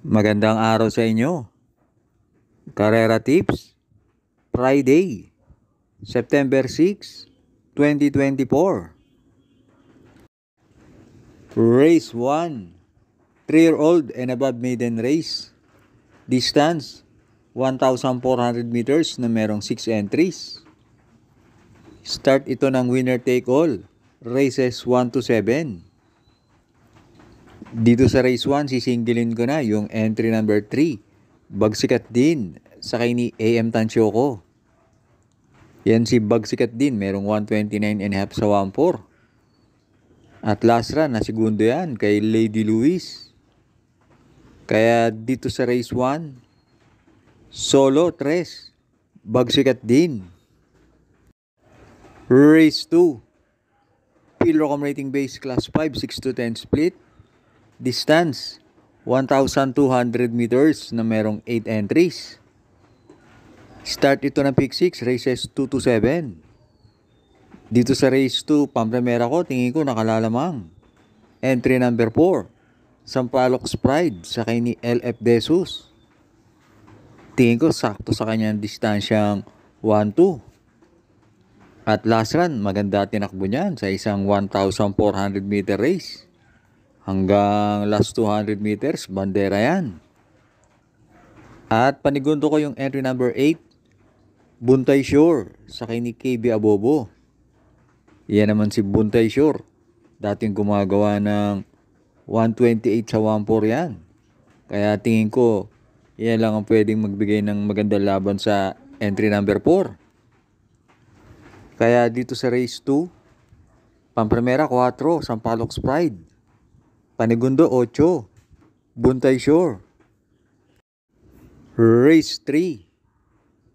Magandang araw sa inyo. Karera Tips, Friday, September 6, 2024. Race 1, 3-year-old and above maiden race. Distance, 1,400 meters na merong 6 entries. Start ito ng winner take all, races 1 to 7. Dito sa race 1, sisingilin ko na yung entry number 3. Bagsikat din, sakay ni AM Tansyoko. Yan si Bagsikat din, merong 129.5 sa 1.4. At last run, na segundo yan kay Lady Louise. Kaya dito sa race 1, solo 3, Bagsikat din. Race 2, Pilrocom rating base class 5, 6 to 10 split. Distance, 1,200 meters na merong 8 entries. Start ito ng pick 6, races 2 to 7. Dito sa race 2, pampremera ko, tingin ko nakalalamang. Entry number 4, Sampaloc Pride, sakay ni LF Desus. Tingin ko sakto sa kanyang distansyang 1-2. At last run, maganda tinakbo niyan sa isang 1,400 meter race. Hanggang last 200 meters, bandera yan. At panigundo ko yung entry number 8, Buntay Shore, sakay ni KB Abobo. Yan naman si Buntay Shore. Dating gumagawa ng 128 sa 1.4 yan. Kaya tingin ko, yan lang ang pwedeng magbigay ng magandang laban sa entry number 4. Kaya dito sa race 2, pampremera 4, Sampaloc Pride. Panigundo 8, Buntay Shore. Race 3,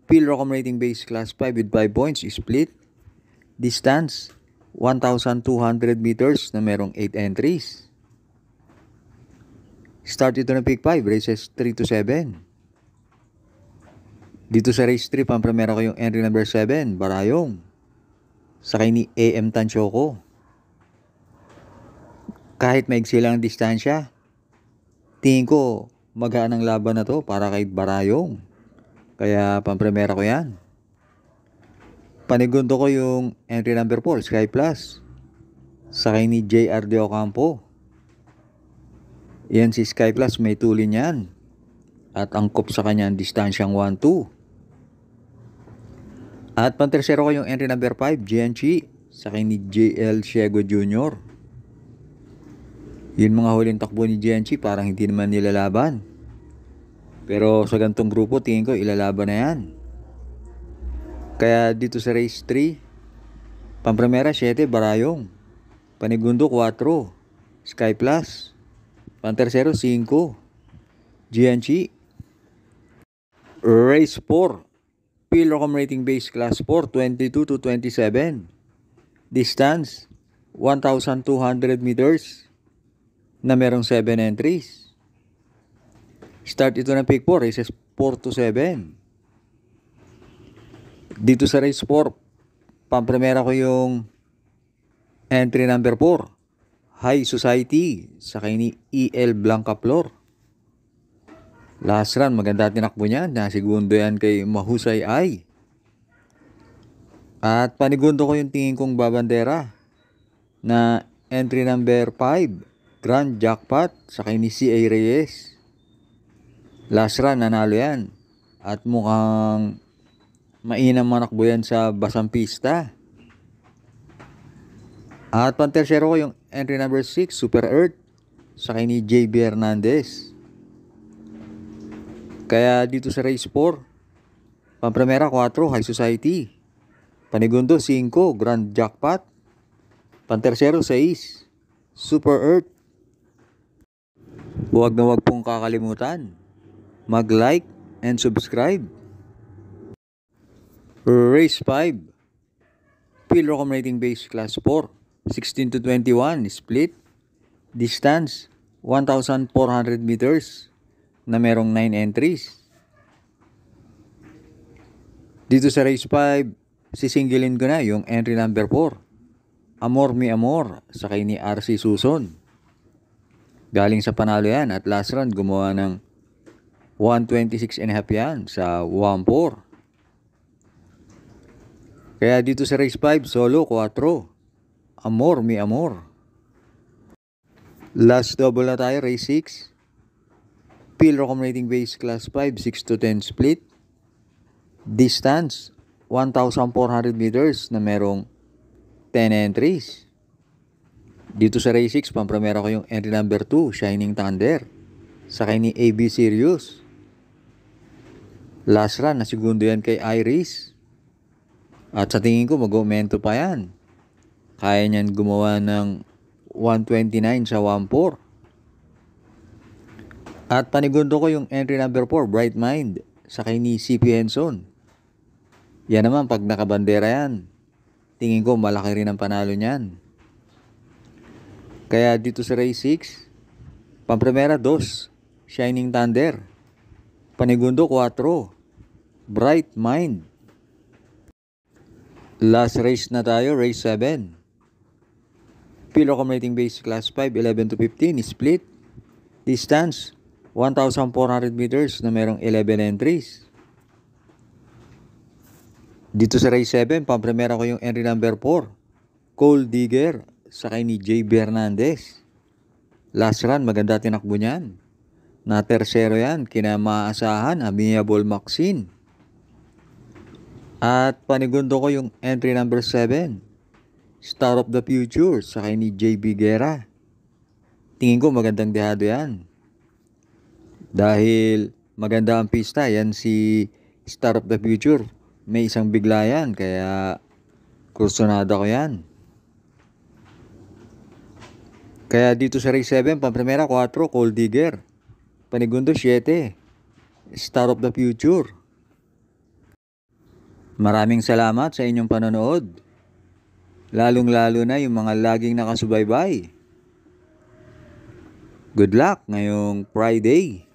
Pilrocom rating base class 5 with 5 points, split. Distance, 1,200 meters na merong 8 entries. Start ito ng pick 5, races 3 to 7. Dito sa race 3, pampremera ko yung entry number 7, Barayong, sakay ni AM Tansyoko. Kahit maigsi lang ang distansya, tingin ko magaan ang laban na to para kay Barayong. Kaya pampremera ko yan. Panigundo ko yung entry number 4, Sky Plus, sakay ni JR De Ocampo. Yan si Sky Plus, may tulin yan. At angkop sa kanya ang distansyang 1-2. At pantersero ko yung entry number 5, GNC, sakay ni JL Ciego Jr. Yun mga huling takbo ni GNC, parang hindi naman nilalaban. Pero sa gantong grupo, tingin ko ilalaban na yan. Kaya dito sa race 3, pampremera 7, Barayong. Panigundo 4, Sky Plus. Pantersero 5, GNC. Race 4, Pilrocom rating base class 4, 22 to 27. Distance, 1,200 meters na merong 7 entries. Start ito ng pick 4, races 4 to 7. Dito sa race 4, pampremera ko yung entry number 4, High Society, sakay ni EL Blanca Flor. Last run, maganda tinakbo niyan. Nasigundo yan kay Mahusay Ay. At panigundo ko yung tingin kong babandera na entry number 5, Grand Jackpot, sakay ni CA Reyes. Last run, nanalo yan. At mukhang mainam manakbo yan sa basang pista. At pantersero ko yung entry number 6, Super Earth, sakay ni JB Hernandez. Kaya dito sa race 4, pampremera 4, High Society. Panigundo 5, Grand Jackpot. Pantersero 6, Super Earth. Huwag na huwag pong kakalimutan mag-like and subscribe. Race 5, Pilrocom rating base class 4, 16 to 21, split. Distance, 1,400 meters na merong 9 entries. Dito sa race 5, sisingilin ko na yung entry number 4, Amor Mi Amor, sakay ni RC Suson. Galing sa panalo yan at last run gumawa ng 126.5 yan sa 1-4. Kaya dito sa race 5, solo 4. Amor, mi amor. Last double na tayo, race 6. Pillar Rating Base Class 5, 6 to 10 split. Distance, 1,400 meters na merong 10 entries. Dito sa race 6, pampremera ko yung entry number 2, Shining Thunder. Sakay ni AB Sirius. Last run, na segundo yan kay Iris. At sa tingin ko, mag-aumento pa yan. Kaya niyan gumawa ng 129 sa 1-4. At panigundo ko yung entry number 4, Bright Mind, sakay ni CP Henson. Yan naman, pag nakabandera yan, tingin ko malaki rin ang panalo niyan. Kaya dito sa race 6, pampremera 2, Shining Thunder. Panigundo 4, Bright Mind. Last race na tayo, race 7. Pillar Rating Base Class 5, 11 to 15, split. Distance, 1,400 meters na merong 11 entries. Dito sa race 7, pampremera ko yung entry number 4, Cold Digger, sakay ni JB Hernandez. Last run, maganda tinakbo niyan. Na tersero yan, kinamaasahan, Amiable Maxine. At panigundo ko yung entry number 7, Star of the Future, sakay ni JB Guerra. Tingin ko magandang dehado yan. Dahil maganda ang pista, yan si Star of the Future. May isang bigla yan, kaya kursunada ko yan. Kaya dito sa race 7, pampremera 4, Cold Digger. Panigundo 7, Star of the Future. Maraming salamat sa inyong panonood. Lalong-lalo na yung mga laging nakasubaybay. Good luck ngayong Friday.